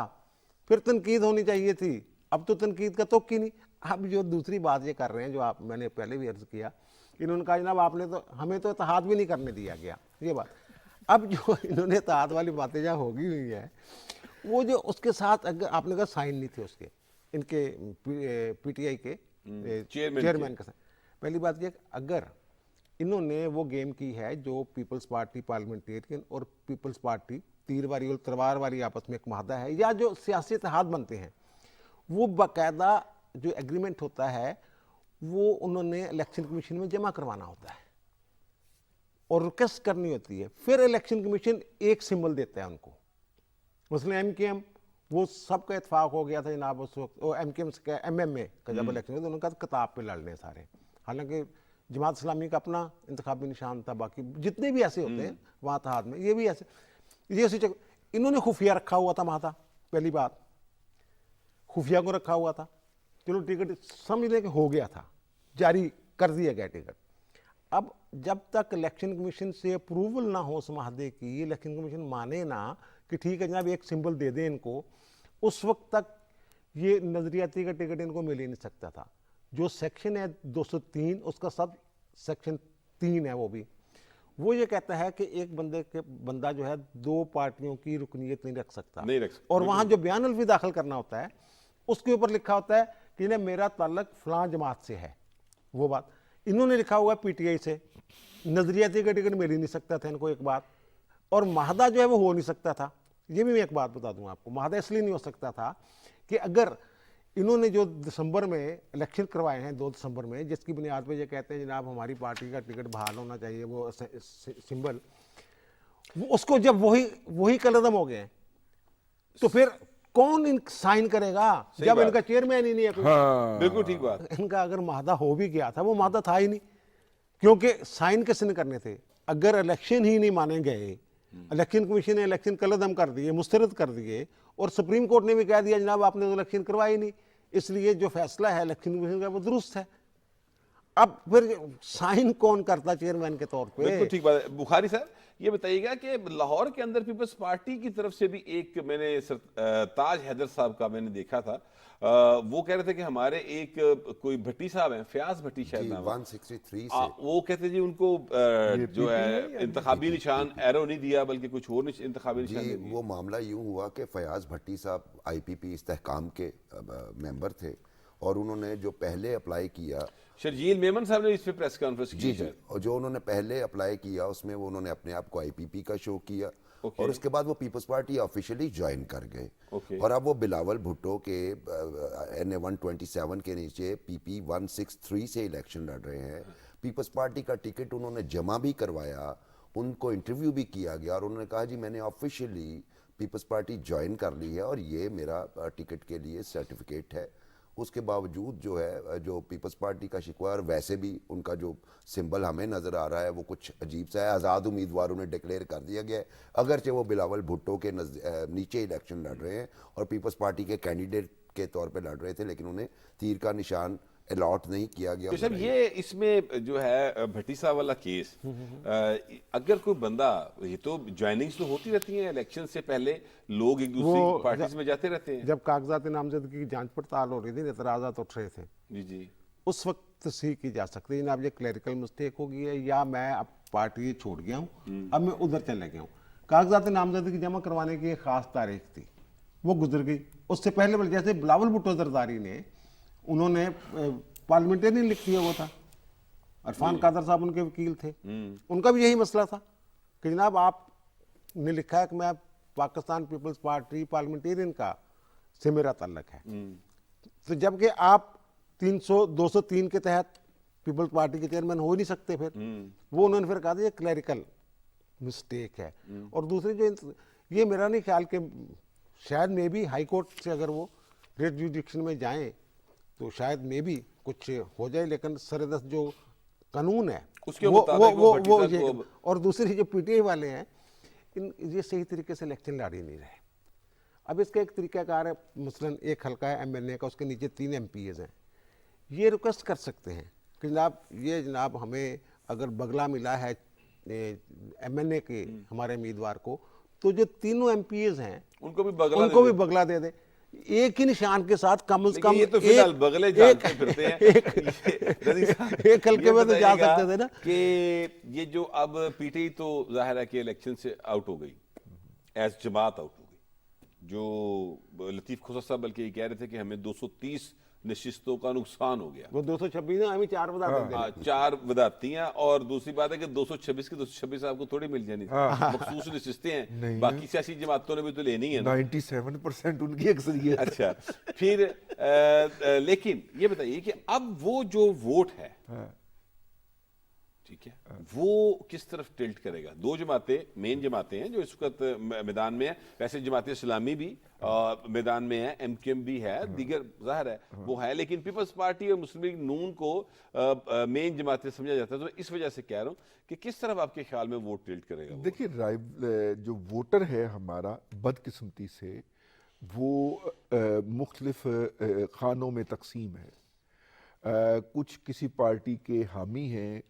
Speaker 2: फिर तनकीद होनी चाहिए थी। अब तो तनकीद का तुक ही नहीं। अब जो दूसरी बात ये कर रहे हैं, जो आप, मैंने पहले भी अर्ज किया, इन्होंने कहा जनाब आपने तो हमें तो इत्तेहाद भी नहीं करने दिया गया, ये बात। अब जो इन्होंने इत्तेहाद वाली बातें जहाँ होगी हुई है, वो जो उसके साथ अगर आपने कहा साइन नहीं थे उसके, इनके पीटीआई के चेयरमैन के साथ। पहली बात ये, अगर इन्होंने वो गेम की है जो पीपल्स पार्टी पार्लियामेंटेरियन और पीपल्स पार्टी तीरवारी और तलवारवारी आपस में एक माहदा है, या जो सियासी इत्तेहाद बनते हैं, वो बाकायदा जो एग्रीमेंट होता है वो उन्होंने इलेक्शन कमीशन में जमा करवाना होता है और रिक्वेस्ट करनी होती है। फिर इलेक्शन कमीशन एक सिंबल देता है उनको। मसलन एमकेएम, वो सबका इत्तेफाक हो गया था जनाब उस वक्त, एमकेएम का एमएमए का जब इलेक्शन तो उनका किताब पे लड़ने सारे, हालांकि जमात इस्लामी का अपना इंतखाबी निशान था, बाकी जितने भी ऐसे होते हैं वहाँ था हाथ में, ये भी ऐसे, ये ऐसी इन्होंने खुफिया रखा हुआ था माता। पहली बात, खुफिया को रखा हुआ था, चलो टिकट समझ लें कि हो गया था, जारी कर दिया गया टिकट। अब जब तक इलेक्शन कमीशन से अप्रूवल ना हो उस माहदे की, इलेक्शन कमीशन माने ना कि ठीक है जनाब एक सिंबल दे दें इनको, उस वक्त तक ये नजरियाती का टिकट इनको मिल ही नहीं सकता था। जो सेक्शन है 203 उसका सब सेक्शन 3 है, वो ये कहता है कि एक बंदा जो है दो पार्टियों की रुकनीयत नहीं रख सकता, और वहां जो बयान अलवी दाखिल करना होता है उसके ऊपर लिखा होता है कि ना मेरा ताल्लुक फलां जमात से है। वो बात इन्होंने लिखा हुआ पीटीआई से, नजरियाती का टिकट मिल ही नहीं सकता था इनको, एक बात। और महादा जो है वो हो नहीं सकता था। ये भी मैं एक बात बता दूं आपको, महादा इसलिए नहीं हो सकता था कि अगर इन्होंने जो दिसंबर में इलेक्शन करवाए हैं 2 दिसंबर में, जिसकी बुनियाद पे ये कहते हैं जनाब हमारी पार्टी का टिकट बहाल होना चाहिए, वो सिंबल, उसको जब वही कलदम हो गए तो फिर कौन साइन करेगा जब इनका चेयरमैन ही नहीं है कोई।
Speaker 1: हाँ, बिल्कुल ठीक बात।
Speaker 2: इनका अगर मादा हो भी गया था, वो मादा था ही नहीं, क्योंकि साइन किसने करने थे? अगर इलेक्शन ही नहीं माने गए, इलेक्शन कमीशन ने इलेक्शन कलदम कर दिए, मुस्तरद कर दिए, और सुप्रीम कोर्ट ने भी कह दिया जनाब आपने तो इलेक्शन करवाई नहीं, इसलिए जो फैसला है इलेक्शन कमीशन का वो दुरुस्त है। अब फिर साइन कौन करता चेयरमैन के तौर पे?
Speaker 1: बिल्कुल ठीक बात है। बुखारी साहब ये बताइएगा कि लाहौर के अंदर पीपल्स पार्टी की तरफ से भी एक, मैंने ताज हैदर साहब का मैंने देखा था, वो कह रहे थे कि हमारे एक कोई भट्टी साहब हैं, फयाज भट्टी शायद नाम है,
Speaker 3: 163 से
Speaker 1: वो कहते जी उनको जो है इंतखाबी निशान एरो नहीं दिया बल्कि कुछ और इंतखाबी निशान
Speaker 3: जी। वो मामला यूं हुआ कि फयाज भट्टी साहब आईपीपी इस्तेहकाम के मेंबर थे, और उन्होंने जो पहले अप्लाई किया,
Speaker 1: शर्जील मेमन साहब ने इस पे प्रेस कॉन्फ्रेंस की
Speaker 3: जी, और जो उन्होंने पहले अप्लाई किया उसमें वो उन्होंने अपने आप को आईपीपी का शो किया, और उसके बाद वो पीपल्स पार्टी ऑफिशियली ज्वाइन कर गए। और अब वो बिलावल भुट्टो के NA 127 के नीचे PP 163 से इलेक्शन लड़ रहे हैं। पीपल्स पार्टी का टिकट उन्होंने जमा भी करवाया, उनको इंटरव्यू भी किया गया, और उन्होंने कहा जी मैंने ऑफिशियली पीपल्स पार्टी ज्वाइन कर ली है और ये मेरा टिकट के लिए सर्टिफिकेट है। उसके बावजूद जो है जो पीपल्स पार्टी का शिकवा, और वैसे भी उनका जो सिंबल हमें नज़र आ रहा है वो कुछ अजीब सा है, आज़ाद उम्मीदवार उन्हें डिक्लेयर कर दिया गया है, अगरचे वो बिलावल भुट्टो के नीचे इलेक्शन लड़ रहे हैं और पीपल्स पार्टी के कैंडिडेट के तौर पे लड़ रहे थे, लेकिन उन्हें तीर का निशान अलॉट नहीं किया गया।
Speaker 1: तो सर ये इसमें जो है भट्टी साहब वाला केस, अगर कोई बंदा, ये तो ज्वाइनिंग्स तो होती रहती हैं इलेक्शन से पहले, लोग एक दूसरे पार्टीज में जाते रहते हैं।
Speaker 2: जब कागजात नामजदगी की जांच पड़ताल हो रही थी, एतराज़ात उठ रहे थे
Speaker 1: जी जी,
Speaker 2: उस वक्त तस्दीक की जा सकती है जनाब ये क्लरिकल मिस्टेक हो गई है, या मैं अब पार्टी छोड़ गया हूँ, अब मैं उधर चले गया हूँ। कागजात नामजदगी जमा करवाने की एक खास तारीख थी, वो गुजर गई। उससे पहले जैसे बिलावल भुट्टो जरदारी ने, उन्होंने पार्लियामेंटेरियन लिख दिया हुआ था, इरफान कादर साहब उनके वकील थे, उनका भी यही मसला था कि जनाब आपने लिखा है कि मैं पाकिस्तान पीपल्स पार्टी पार्लियामेंटेरियन का से मेरा ताल्लुक है, तो जबकि आप 203 के तहत पीपल्स पार्टी के चेयरमैन हो ही नहीं सकते, फिर वो उन्होंने फिर कहा था ये क्लरिकल मिस्टेक है। और दूसरी जो ये मेरा नहीं ख्याल कि शायद मे भी हाई कोर्ट से अगर वो रेट जुडिक्शन में जाएं तो शायद मे भी कुछ हो जाए, लेकिन सरदस्त जो कानून है
Speaker 1: उसके
Speaker 2: वो ये, और दूसरी जो पीटीआई वाले हैं ये सही तरीके से इलेक्शन लड़ ही नहीं रहे। अब इसका एक तरीकाकार है, मसलन एक हल्का है MNA का, उसके नीचे 3 MPs हैं, ये रिक्वेस्ट कर सकते हैं कि जनाब हमें अगर बगला मिला है MNA के हमारे उम्मीदवार को, तो जो तीनों MPs हैं उनको भी बगला दे दे, एक ही निशान के साथ, कम से कम
Speaker 1: ये तो फिलहाल बगले जानते फिरते हैं।
Speaker 2: एक हल्के में तो जा सकते थे ना
Speaker 1: कि ये जो अब पीटीआई तो जाहिर है कि इलेक्शन से आउट हो गई, एज जमात आउट हो गई। जो लतीफ खोसा साहब बल्कि ये कह रहे थे कि हमें 230 नशिस्तों का नुकसान हो गया,
Speaker 2: वो 226 ना, हमें 4
Speaker 1: 4 वदातियां, और दूसरी बात है कि 226 की 226 आपको थोड़ी मिल जानी, मखसूस नशिस्तें हैं, बाकी सियासी जमातों ने भी तो लेनी है ना।
Speaker 4: 97% उनकी अक्सरियत।
Speaker 1: अच्छा, फिर लेकिन ये बताइए कि अब वो जो वोट है, ठीक है, वो किस तरफ टिल्ट करेगा? 2 जमातें मेन जमातें हैं जो इस वक्त मैदान में है, वैसे जमात इस्लामी भी मैदान में है, MQM भी है, दीगर जाहिर है वो है, लेकिन पीपल्स पार्टी और मुस्लिम लीग नून को मेन जमातें समझा जाता है। तो इस वजह से कह रहा हूँ कि किस तरफ आपके ख्याल में वोट टिल्ट करेगा?
Speaker 4: देखिए जो वोटर है हमारा बदकिस्मती से वो मुख्तलिफ खानों में तकसीम है, कुछ किसी पार्टी के हामी हैं,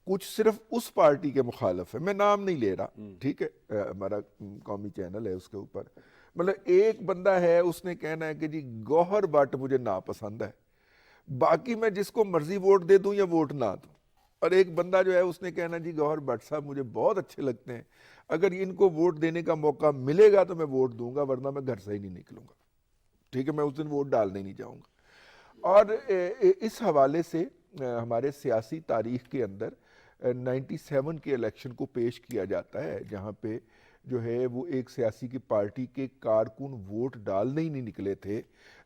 Speaker 4: कुछ सिर्फ उस पार्टी के मुखालफ है, मैं नाम नहीं ले रहा, ठीक है, हमारा कौमी चैनल है उसके ऊपर, मतलब एक बंदा है उसने कहना है कि जी गौहर भट्ट मुझे नापसंद है, बाकी मैं जिसको मर्जी वोट दे दूं या वोट ना दूं। और एक बंदा जो है उसने कहना जी गौहर भट्ट साहब मुझे बहुत अच्छे लगते हैं, अगर इनको वोट देने का मौका मिलेगा तो मैं वोट दूंगा, वरना मैं घर से ही नहीं निकलूंगा। ठीक है, मैं उस दिन वोट डालने नहीं जाऊंगा। और इस हवाले से हमारे सियासी तारीख के अंदर 97 के इलेक्शन को पेश किया जाता है, जहां पे जो है वो एक सियासी की पार्टी के कारकुन वोट डालने ही नहीं निकले थे,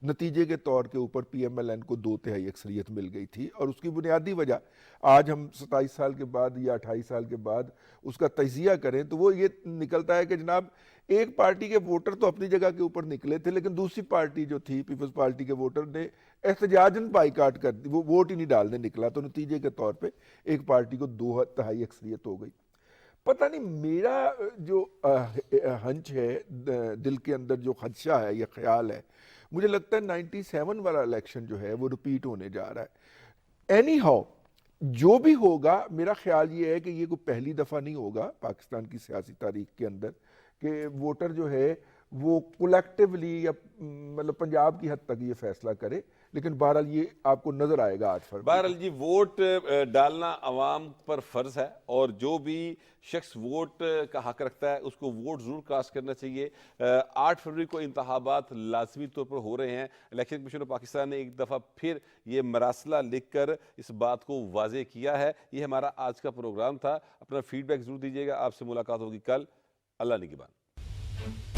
Speaker 4: नतीजे के तौर के ऊपर PMLN को 2/3 अक्सरियत मिल गई थी। और उसकी बुनियादी वजह आज हम 27 साल के बाद या 28 साल के बाद उसका तजिया करें तो वो ये निकलता है कि जनाब एक पार्टी के वोटर तो अपनी जगह के ऊपर निकले थे, लेकिन दूसरी पार्टी जो थी पीपल्स पार्टी के वोटर ने एहतजाजन बाइकाट कर दी, वो वोट ही नहीं डालने निकला, तो नतीजे के तौर पे एक पार्टी को 2/3 अक्सरियत हो गई। पता नहीं, मेरा जो हंच है, दिल के अंदर जो खदशा है या ख्याल है, मुझे लगता है 97 वाला इलेक्शन जो है वो रिपीट होने जा रहा है। एनी हाउ जो भी होगा, मेरा ख्याल ये है कि ये कोई पहली दफ़ा नहीं होगा पाकिस्तान की सियासी तारीख के अंदर कि वोटर जो है वो कलेक्टिवली या मतलब पंजाब की हद तक ये फैसला करे, लेकिन बहरहाल ये आपको नजर आएगा 8 फरवरी।
Speaker 1: बहरहाल जी वोट डालना अवाम पर फर्ज है, और जो भी शख्स वोट का हक रखता है उसको वोट जरूर कास्ट करना चाहिए। 8 फरवरी को इंतखाबात लाजमी तौर पर हो रहे हैं। इलेक्शन कमीशन ऑफ पाकिस्तान ने एक दफ़ा फिर ये मरासला लिख कर इस बात को वाजे किया है। ये हमारा आज का प्रोग्राम था। अपना फीडबैक जरूर दीजिएगा। आपसे मुलाकात होगी कल। अल्लाह निगहबान।